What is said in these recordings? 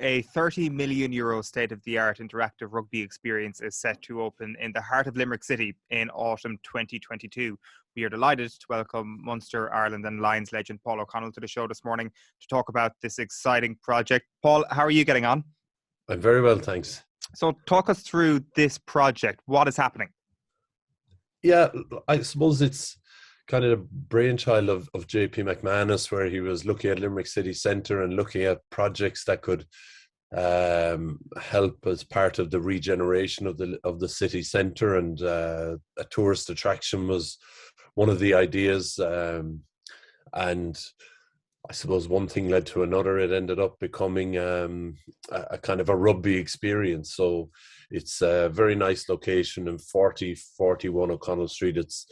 A €30 million state-of-the-art interactive rugby experience is set to open in the heart of Limerick City in autumn 2022. We are delighted to welcome Munster, Ireland and Lions legend Paul O'Connell to the show this morning to talk about this exciting project. Paul, how are you getting on? I'm very well, thanks. So talk us through this project. What is happening? Yeah, I suppose it's kind of the brainchild of JP McManus, where he was looking at Limerick City Centre and looking at projects that could help as part of the regeneration of the city centre, and a tourist attraction was one of the ideas. And I suppose one thing led to another. It ended up becoming a kind of a rugby experience. So it's a very nice location in 4041 O'Connell Street. It's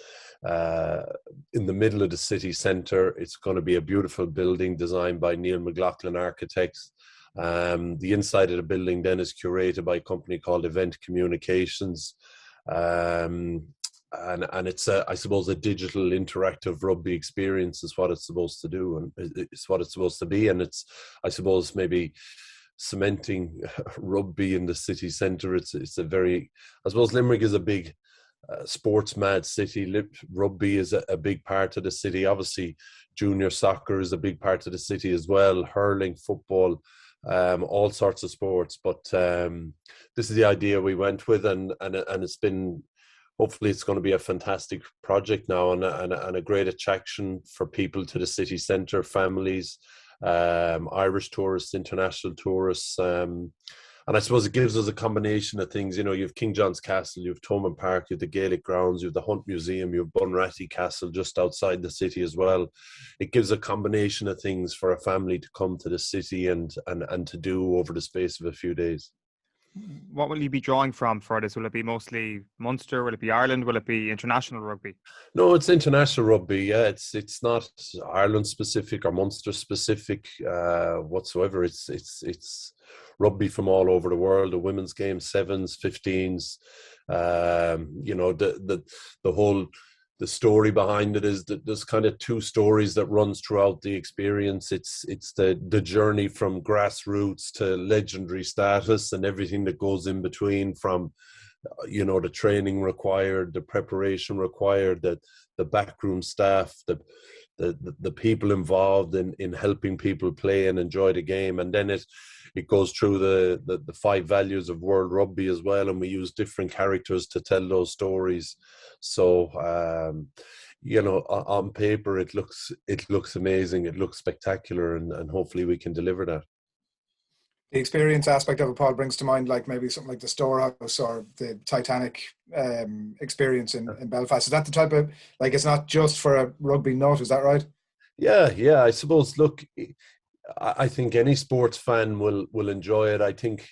in the middle of the city centre. It's going to be a beautiful building designed by Neil McLaughlin Architects. The inside of the building then is curated by a company called Event Communications. And it's, I suppose, a digital interactive rugby experience is what it's supposed to do, and it's what it's supposed to be. And it's, I suppose, maybe cementing rugby in the city centre. It's a very, I suppose, Limerick is a big sports mad city. Rugby is a big part of the city. Obviously, junior soccer is a big part of the city as well. Hurling, football, all sorts of sports. But this is the idea we went with, and it's been. Hopefully it's going to be a fantastic project now, and a great attraction for people to the city centre, families, Irish tourists, international tourists. And I suppose it gives us a combination of things. You know, you have King John's Castle, you have Thomond Park, you have the Gaelic Grounds, you have the Hunt Museum, you have Bunratty Castle just outside the city as well. It gives a combination of things for a family to come to the city and to do over the space of a few days. What will you be drawing from for this? Will it be mostly Munster? Will it be Ireland? Will it be international rugby? No, it's international rugby. Yeah, it's not Ireland specific or Munster specific whatsoever. It's rugby from all over the world. The women's game, 7s, 15s. You know, the whole. The story behind it is that there's kind of two stories that runs throughout the experience. It's the journey from grassroots to legendary status and everything that goes in between, from, you know, the training required, the preparation required, the backroom staff, the people involved in helping people play and enjoy the game. And then it goes through the 5 values of World Rugby as well, and we use different characters to tell those stories. So you know, on paper it looks amazing, it looks spectacular, and hopefully we can deliver that. The experience aspect of it, Paul, brings to mind like maybe something like the Storehouse or the Titanic experience in Belfast. Is that the type of, like, it's not just for a rugby nut, is that right? Yeah, I suppose, look, I think any sports fan will enjoy it. I think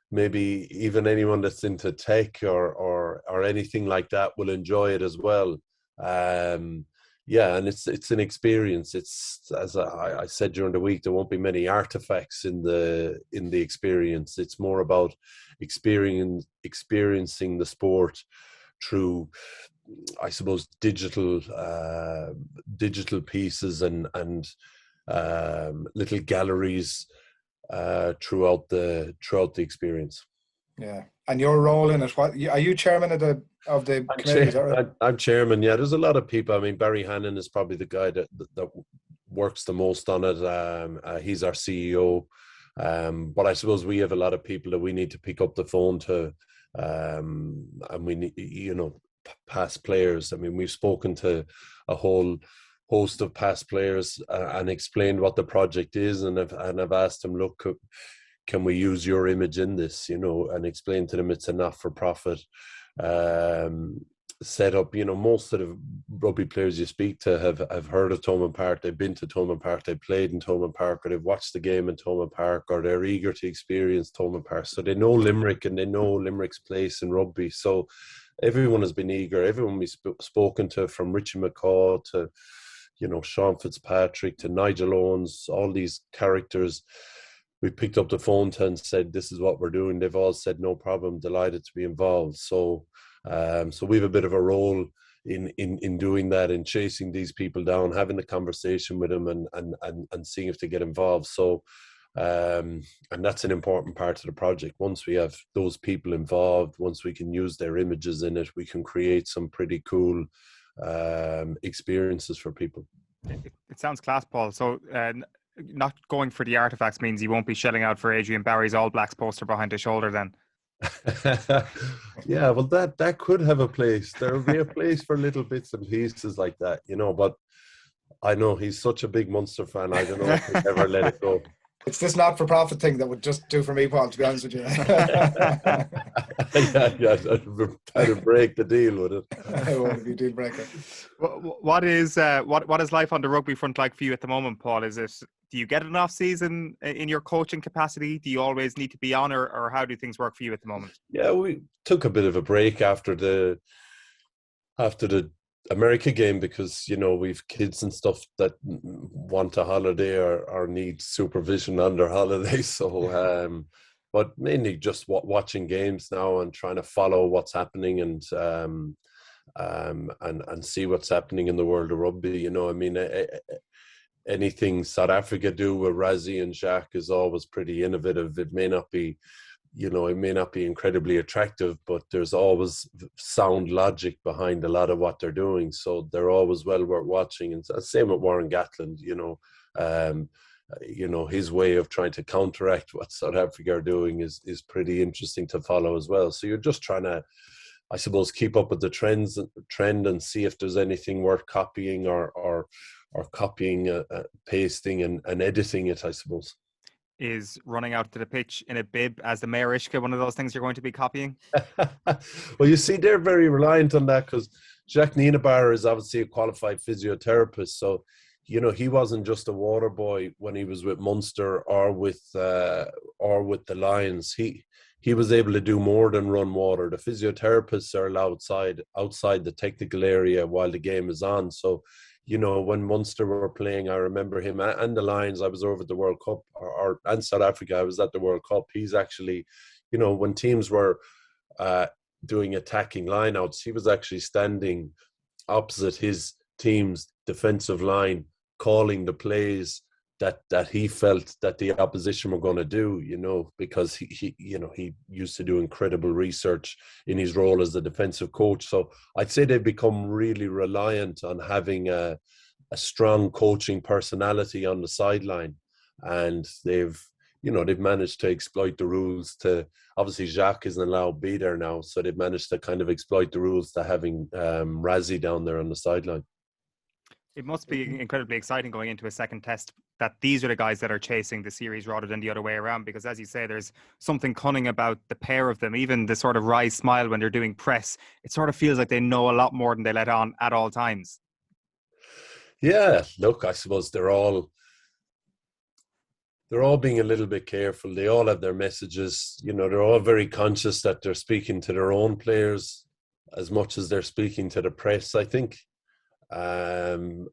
maybe even anyone that's into tech or anything like that will enjoy it as well. Yeah, and it's an experience. It's, as I said during the week, there won't be many artifacts in the experience. It's more about experiencing the sport through, I suppose, digital pieces and little galleries throughout the experience. Yeah, and your role in it, what are you chairman of the committee? Is that right? I'm chairman. Yeah, there's a lot of people. I mean, Barry Hannon is probably the guy that works the most on it. He's our CEO. But I suppose we have a lot of people that we need to pick up the phone to, and we need, you know, past players. I mean, we've spoken to a whole host of past players and explained what the project is, and I've asked them, look, can we use your image in this, you know, and explain to them it's a not-for-profit set up. You know, most of the rugby players you speak to have heard of Thomond Park. They've been to Thomond Park, they've played in Thomond Park, or they've watched the game in Thomond Park, or they're eager to experience Thomond Park. So they know Limerick and they know Limerick's place in rugby. So everyone has been eager. Everyone we've spoken to, from Richie McCaw to, you know, Sean Fitzpatrick to Nigel Owens, all these characters, we picked up the phone to and said, this is what we're doing. They've all said, no problem, delighted to be involved. So we have a bit of a role in doing that, in chasing these people down, having the conversation with them and seeing if they get involved. So And that's an important part of the project. Once we have those people involved, once we can use their images in it, we can create some pretty cool experiences for people. It sounds class, Paul. So not going for the artifacts means you won't be shelling out for Adrian Barry's All Blacks poster behind his shoulder then. Yeah, well, that could have a place. There will be a place for little bits and pieces like that, you know, but I know he's such a big Munster fan. I don't know if he'd ever let it go. It's this not-for-profit thing that would just do for me, Paul, to be honest with you. Yeah, that'd break the deal, would it? It would be a deal breaker. What is life on the rugby front like for you at the moment, Paul? Do you get an off season in your coaching capacity? Do you always need to be on, or how do things work for you at the moment? Yeah, we took a bit of a break after the America game because, you know, we've kids and stuff that want a holiday or need supervision on their holiday. So, but mainly just watching games now and trying to follow what's happening and see what's happening in the world of rugby. You know, I mean, anything South Africa do with Rassie and Jacques is always pretty innovative. It may not be, you know, it may not be incredibly attractive, but there's always sound logic behind a lot of what they're doing. So they're always well worth watching. And same with Warren Gatland, you know, his way of trying to counteract what South Africa are doing is pretty interesting to follow as well. So you're just trying to, I suppose, keep up with the trend and see if there's anything worth copying or copying, pasting and editing it, I suppose. Is running out to the pitch in a bib as the Mayor Ishka one of those things you're going to be copying? Well, you see, they're very reliant on that because Jacques Nienaber is obviously a qualified physiotherapist. So, you know, he wasn't just a water boy when he was with Munster or with the Lions. He was able to do more than run water. The physiotherapists are allowed outside the technical area while the game is on. So, you know, when Munster were playing, I remember him and the Lions. I was over at the World Cup, and South Africa. I was at the World Cup. He's actually, you know, when teams were doing attacking lineouts, he was actually standing opposite his team's defensive line, calling the plays that he felt that the opposition were going to do, you know, because he used to do incredible research in his role as the defensive coach. So I'd say they've become really reliant on having a strong coaching personality on the sideline, and they've managed to exploit the rules to, obviously Jacques isn't allowed to be there now, so they've managed to kind of exploit the rules to having Rassie down there on the sideline. It must be incredibly exciting going into a second test that these are the guys that are chasing the series rather than the other way around, because as you say, there's something cunning about the pair of them. Even the sort of wry smile when they're doing press, it sort of feels like they know a lot more than they let on at all times. Yeah, look, I suppose they're all being a little bit careful. They all have their messages. You know, they're all very conscious that they're speaking to their own players as much as they're speaking to the press, I think. You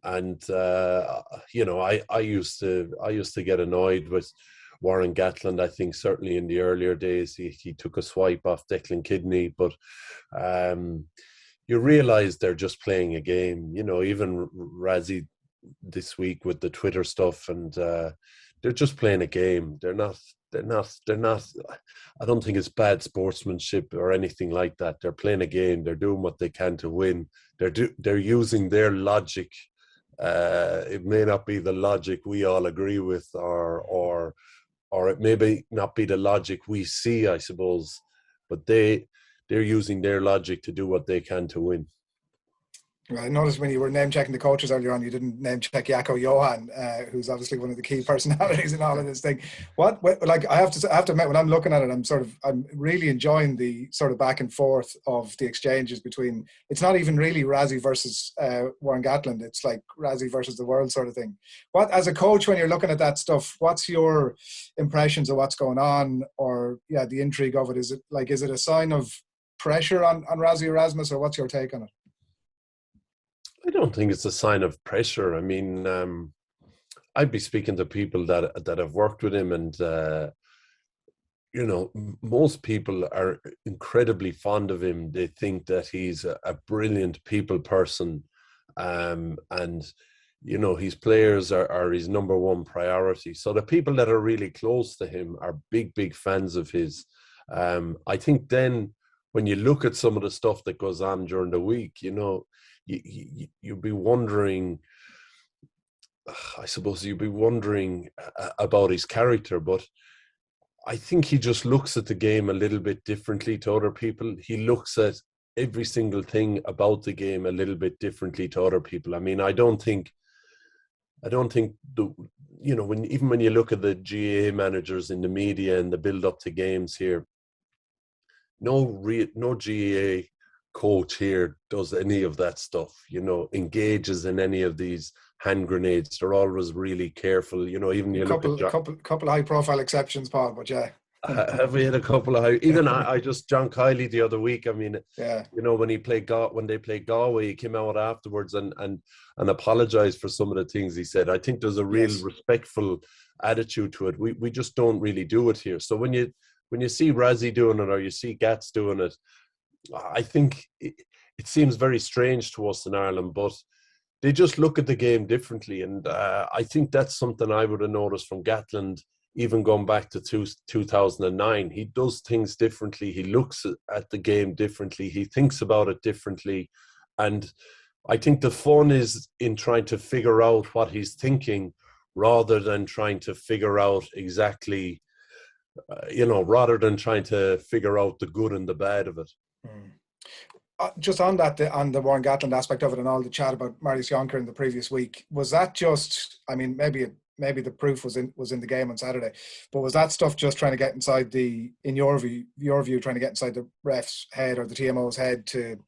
know, I used to get annoyed with Warren Gatland. I think certainly in the earlier days he took a swipe off Declan Kidney, but you realize they're just playing a game. You know, even Rassie this week with the Twitter stuff, and they're just playing a game. They're not. I don't think it's bad sportsmanship or anything like that. They're playing a game. They're doing what they can to win. They're using their logic. It may not be the logic we all agree with, or it may not be the logic we see, I suppose. But they're using their logic to do what they can to win. I noticed when you were name-checking the coaches earlier on, you didn't name-check Jaco Johan, who's obviously one of the key personalities in all of this thing. Like I have to admit, when I'm looking at it, I'm really enjoying the sort of back and forth of the exchanges between. It's not even really Rassie versus Warren Gatland. It's like Rassie versus the world sort of thing. What, as a coach, when you're looking at that stuff, what's your impressions of what's going on, or the intrigue of it? Is it a sign of pressure on Rassie Erasmus, or what's your take on it? I don't think it's a sign of pressure. I mean, I'd be speaking to people that have worked with him, and you know, most people are incredibly fond of him. They think that he's a brilliant people person, and you know, his players are his number one priority. So the people that are really close to him are big fans of his. I think then when you look at some of the stuff that goes on during the week, you know, you'd be wondering, I suppose you'd be wondering about his character, but I think he just looks at the game a little bit differently to other people. He looks at every single thing about the game a little bit differently to other people. I mean, I don't think you know, when you look at the GAA managers in the media and the build up to games here, no GAA coach here does any of that stuff, you know, engages in any of these hand grenades. They're always really careful, you know. Even you look at couple high profile exceptions, Paul, but yeah. Have we had a couple of even I just John Kiley the other week, I mean, yeah, you know, when they played Galway, he came out afterwards and apologized for some of the things he said. I think there's a real respectful attitude to it. We just don't really do it here. So when you see Razzie doing it or you see Gats doing it, I think it seems very strange to us in Ireland, but they just look at the game differently. And I think that's something I would have noticed from Gatland, even going back to 2009. He does things differently. He looks at the game differently. He thinks about it differently. And I think the fun is in trying to figure out what he's thinking rather than trying to figure out exactly, you know, rather than trying to figure out the good and the bad of it. Just on that, on the Warren Gatland aspect of it and all the chat about Marius Jonker in the previous week, was that just, I mean, maybe the proof was in the game on Saturday, but was that stuff just trying to get inside in your view, trying to get inside the ref's head or the TMO's head to,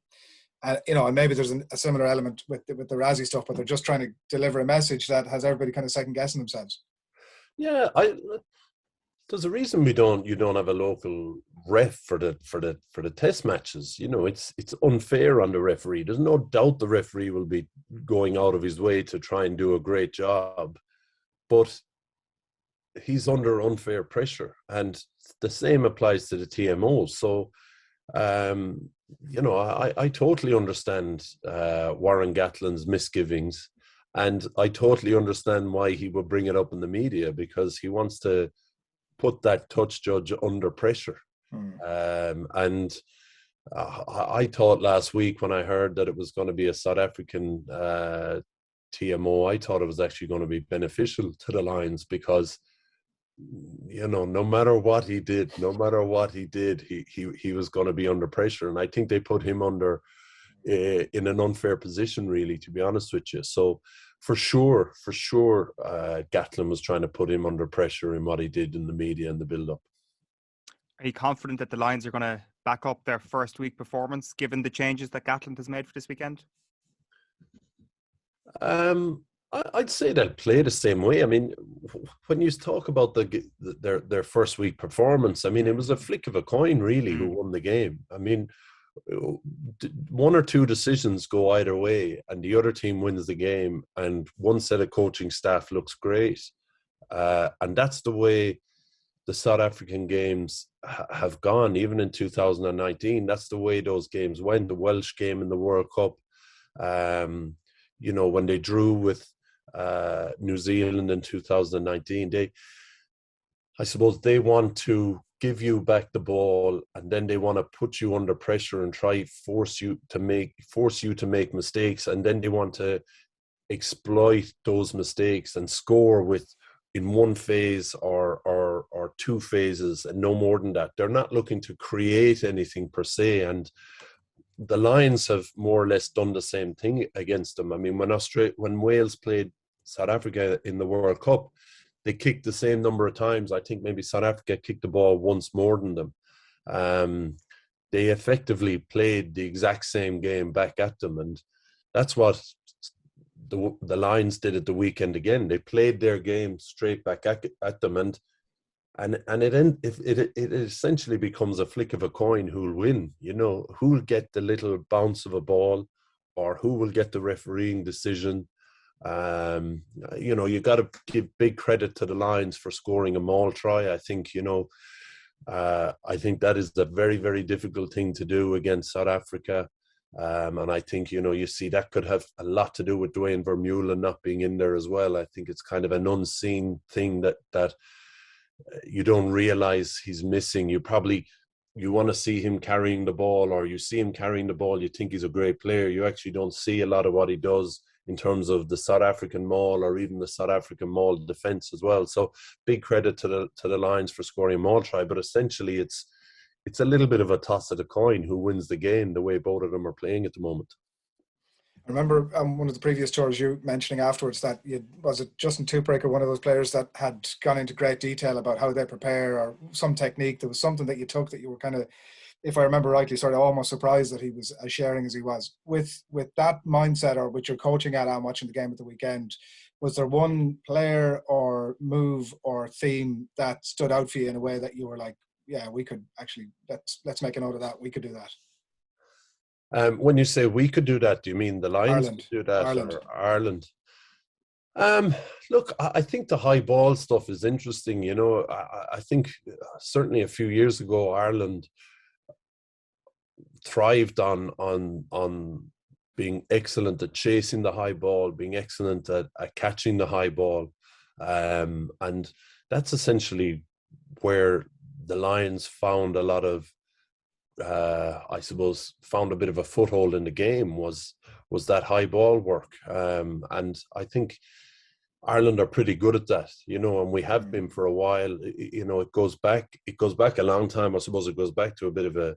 you know, and maybe there's a similar element with the Razzie stuff, but they're just trying to deliver a message that has everybody kind of second guessing themselves. Yeah, there's a reason you don't have a local ref for the test matches. You know, it's unfair on the referee. There's no doubt the referee will be going out of his way to try and do a great job, but he's under unfair pressure, and the same applies to the TMOs. So, you know, I totally understand Warren Gatland's misgivings, and I totally understand why he would bring it up in the media, because he wants to put that touch judge under pressure. And I thought last week when I heard that it was going to be a South African TMO, I thought it was actually going to be beneficial to the Lions, because, you know, no matter what he did, he was going to be under pressure. And I think they put him under in an unfair position, really, to be honest with you. So for sure, Gatland was trying to put him under pressure in what he did in the media and the build-up. Are you confident that the Lions are going to back up their first week performance, given the changes that Gatland has made for this weekend? I'd say they'll play the same way. I mean, when you talk about their first week performance, I mean, it was a flick of a coin, really, who won the game. I mean, one or two decisions go either way and the other team wins the game, and one set of coaching staff looks great. And that's the way the South African games have gone, even in 2019. That's the way those games went. The Welsh game in the World Cup, you know, when they drew with New Zealand in 2019, I suppose they want to give you back the ball, and then they want to put you under pressure and try force you to make mistakes, and then they want to exploit those mistakes and score in one phase or two phases, and no more than that. They're not looking to create anything per se, and the Lions have more or less done the same thing against them. I mean, when Wales played South Africa in the World Cup, they kicked the same number of times. I think maybe South Africa kicked the ball once more than them. They effectively played the exact same game back at them, and that's what the Lions did at the weekend again. They played their game straight back at them, and it essentially becomes a flick of a coin who'll win. You know, who'll get the little bounce of a ball, or who will get the refereeing decision. You know, you got to give big credit to the Lions for scoring a maul try. I think, you know, I think that is a very, very difficult thing to do against South Africa. And I think, you see that could have a lot to do with Dwayne Vermeulen not being in there as well. I think it's kind of an unseen thing that you don't realize he's missing. You want to see him carrying the ball, or you see him carrying the ball, you think he's a great player. You actually don't see a lot of what he does in terms of the South African maul, or even the South African maul defence as well. So big credit to the Lions for scoring a maul try, but essentially it's a little bit of a toss of the coin who wins the game, the way both of them are playing at the moment. I remember one of the previous tours you mentioning afterwards that was it Justin Tupraker, one of those players that had gone into great detail about how they prepare, or some technique. There was something that you took that you were kind of, if I remember rightly, sort of almost surprised that he was as sharing as he was. With that mindset, or with your coaching at and watching the game at the weekend, was there one player or move or theme that stood out for you in a way that you were like, yeah, we could actually, let's make a note of that, we could do that? When you say we could do that, do you mean the Lions Ireland. could do that, or Ireland? Look, I think the high ball stuff is interesting. I think certainly a few years ago, Ireland thrived on being excellent at chasing the high ball, being excellent at catching the high ball, and that's essentially where the Lions found a lot of, I suppose, found a bit of a foothold in the game was that high ball work. And I think Ireland are pretty good at that, and we have been for a while. It goes back a long time. I suppose it goes back to a bit of a,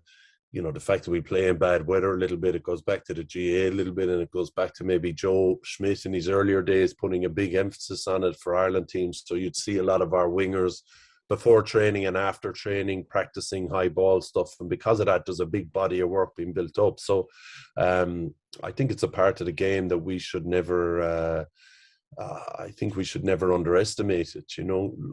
the fact that we play in bad weather a little bit. It goes back to the GA a little bit, and it goes back to maybe Joe Schmidt in his earlier days putting a big emphasis on it for Ireland teams. So you'd see a lot of our wingers before training and after training practicing high ball stuff, and because of that there's a big body of work being built up. So I think it's a part of the game that we should never underestimate it.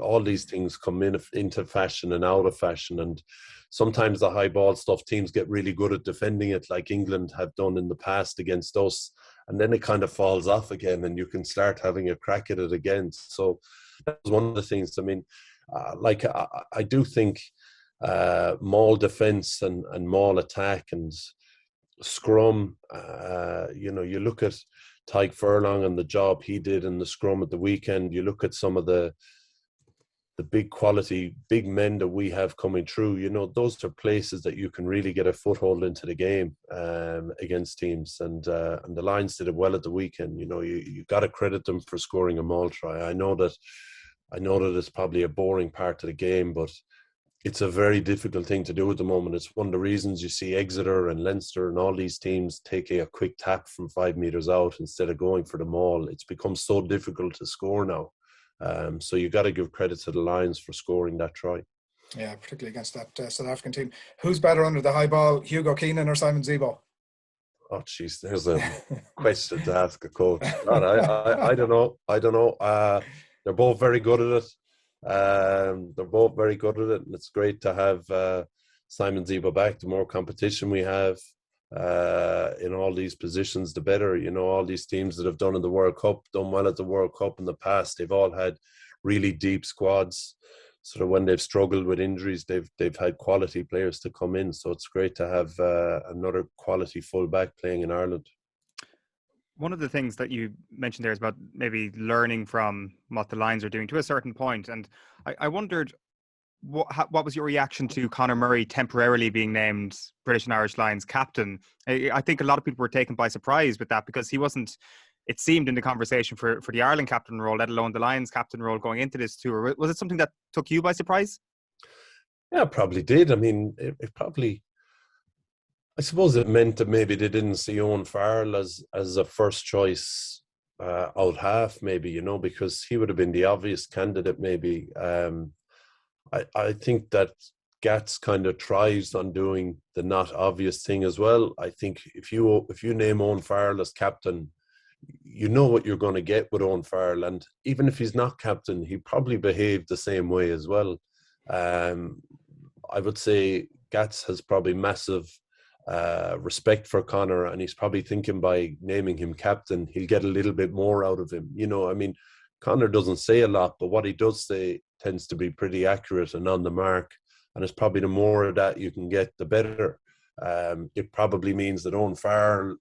All these things come into fashion and out of fashion, and sometimes the high ball stuff, teams get really good at defending it, like England have done in the past against us, and then it kind of falls off again and you can start having a crack at it again. So that was one of the things. I mean, I do think maul defense and maul attack and scrum, you look at Tyke Furlong and the job he did in the scrum at the weekend. You look at some of the big quality, big men that we have coming through, those are places that you can really get a foothold into the game against teams. And the Lions did it well at the weekend. You got to credit them for scoring a maul try. I know that it's probably a boring part of the game, but it's a very difficult thing to do at the moment. It's one of the reasons you see Exeter and Leinster and all these teams taking a quick tap from 5 metres out instead of going for the maul. It's become so difficult to score now. So you got to give credit to the Lions for scoring that try. Yeah, particularly against that South African team. Who's better under the high ball, Hugo Keenan or Simon Zebo? Oh, jeez, there's a question to ask a coach. God, I don't know. They're both very good at it. And it's great to have Simon Zebo back. The more competition we have in all these positions, the better. All these teams that have done well at the World Cup in the past, they've all had really deep squads. Sort of when they've struggled with injuries, they've had quality players to come in. So it's great to have another quality fullback playing in Ireland. One of the things that you mentioned there is about maybe learning from what the Lions are doing to a certain point. And I wondered, what was your reaction to Conor Murray temporarily being named British and Irish Lions captain? I think a lot of people were taken by surprise with that, because he wasn't, it seemed, in the conversation for the Ireland captain role, let alone the Lions captain role going into this tour. Was it something that took you by surprise? Yeah, it probably did. I mean, it probably... I suppose it meant that maybe they didn't see Owen Farrell as a first choice out half, maybe, because he would have been the obvious candidate, maybe. I think that Gats kind of thrives on doing the not obvious thing as well. I think if you name Owen Farrell as captain, you know what you're going to get with Owen Farrell. And even if he's not captain, he probably behaved the same way as well. I would say Gats has probably massive respect for Conor, and he's probably thinking by naming him captain, he'll get a little bit more out of him. I mean, Conor doesn't say a lot, but what he does say tends to be pretty accurate and on the mark. And it's probably the more of that you can get, the better. It probably means that Owen Farrell,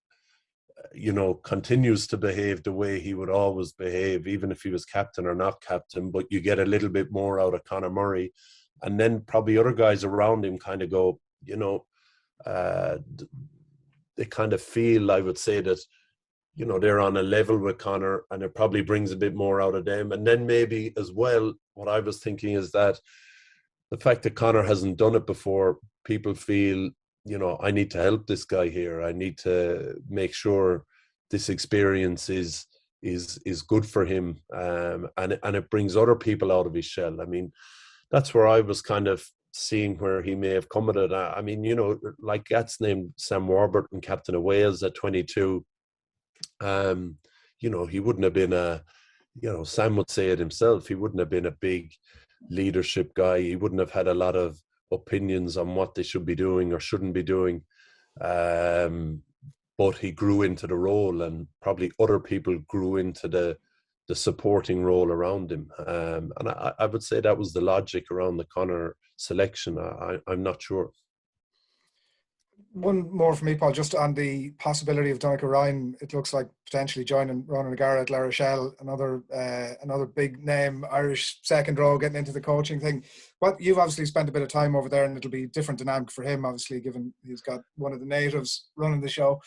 continues to behave the way he would always behave, even if he was captain or not captain, but you get a little bit more out of Conor Murray. And then probably other guys around him kind of go, they kind of feel, I would say, that, they're on a level with Conor, and it probably brings a bit more out of them. And then maybe as well, what I was thinking is that the fact that Conor hasn't done it before, people feel, I need to help this guy here. I need to make sure this experience is good for him, and it brings other people out of his shell. I mean, that's where I was kind of seeing where he may have come at it. I mean, like Gats named Sam Warburton captain of Wales at 22. He wouldn't have been Sam would say it himself, he wouldn't have been a big leadership guy. He wouldn't have had a lot of opinions on what they should be doing or shouldn't be doing. But he grew into the role, and probably other people grew into the supporting role around him. And I would say that was the logic around the Conor selection. I'm not sure. One more for me, Paul, just on the possibility of Donncha Ryan. It looks like potentially joining Ronan O'Gara at La Rochelle, another big name, Irish second row, getting into the coaching thing. What you've obviously spent a bit of time over there, and it'll be different dynamic for him, obviously, given he's got one of the natives running the show.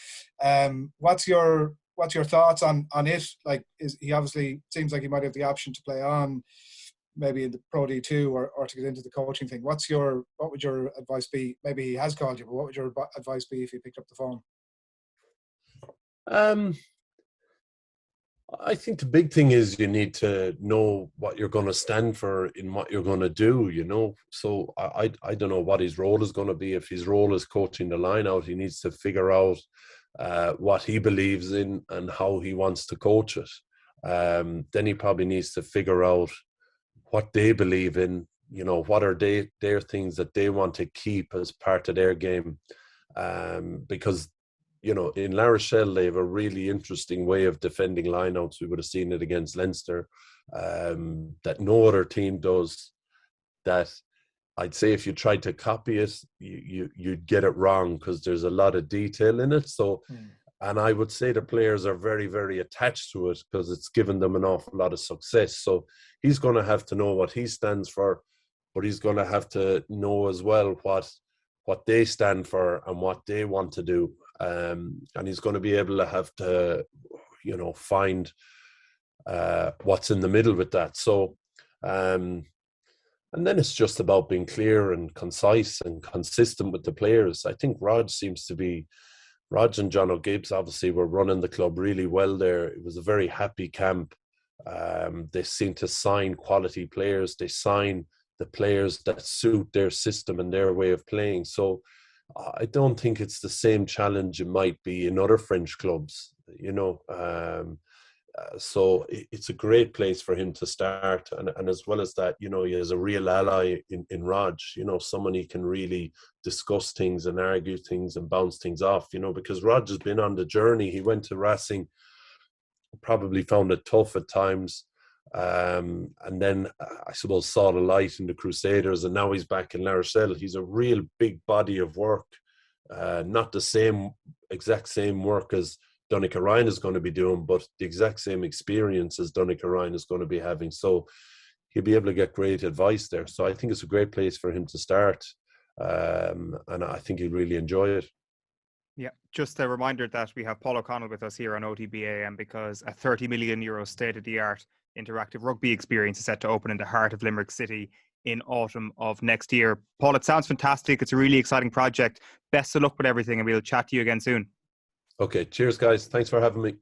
What's your thoughts on it? Like, he obviously seems like he might have the option to play on, maybe in the Pro D2 or to get into the coaching thing. What would your advice be? Maybe he has called you, but what would your advice be if he picked up the phone? I think the big thing is you need to know what you're going to stand for in what you're going to do, So I don't know what his role is going to be. If his role is coaching the line out, he needs to figure out what he believes in and how he wants to coach it. Then he probably needs to figure out what they believe in, what are their things that they want to keep as part of their game. Because, in La Rochelle, they have a really interesting way of defending lineouts. We would have seen it against Leinster, that no other team does. That I'd say if you tried to copy it, you'd get it wrong, because there's a lot of detail in it. So, and I would say the players are very, very attached to it, because it's given them an awful lot of success. So he's going to have to know what he stands for, but he's going to have to know as well what they stand for and what they want to do. And he's going to be able to have to, find what's in the middle with that. So, and then it's just about being clear and concise and consistent with the players. I think Rog and John O'Gibbs obviously were running the club really well there. It was a very happy camp. They seem to sign quality players. They sign the players that suit their system and their way of playing. So I don't think it's the same challenge it might be in other French clubs, so it's a great place for him to start. And as well as that, he has a real ally in Rog, someone he can really discuss things and argue things and bounce things off, because Rog has been on the journey. He went to Racing, probably found it tough at times. And then I suppose saw the light in the Crusaders, and now he's back in La Rochelle. He's a real big body of work, not the exact same work as Donncha Ryan is going to be doing, but the exact same experience as Donncha Ryan is going to be having. So he'll be able to get great advice there. So I think it's a great place for him to start, and I think he'll really enjoy it. Yeah, just a reminder that we have Paul O'Connell with us here on OTB AM, because a €30 million state-of-the-art interactive rugby experience is set to open in the heart of Limerick City in autumn of next year. Paul, it sounds fantastic. It's a really exciting project. Best of luck with everything, and we'll chat to you again soon. Okay, cheers guys. Thanks for having me.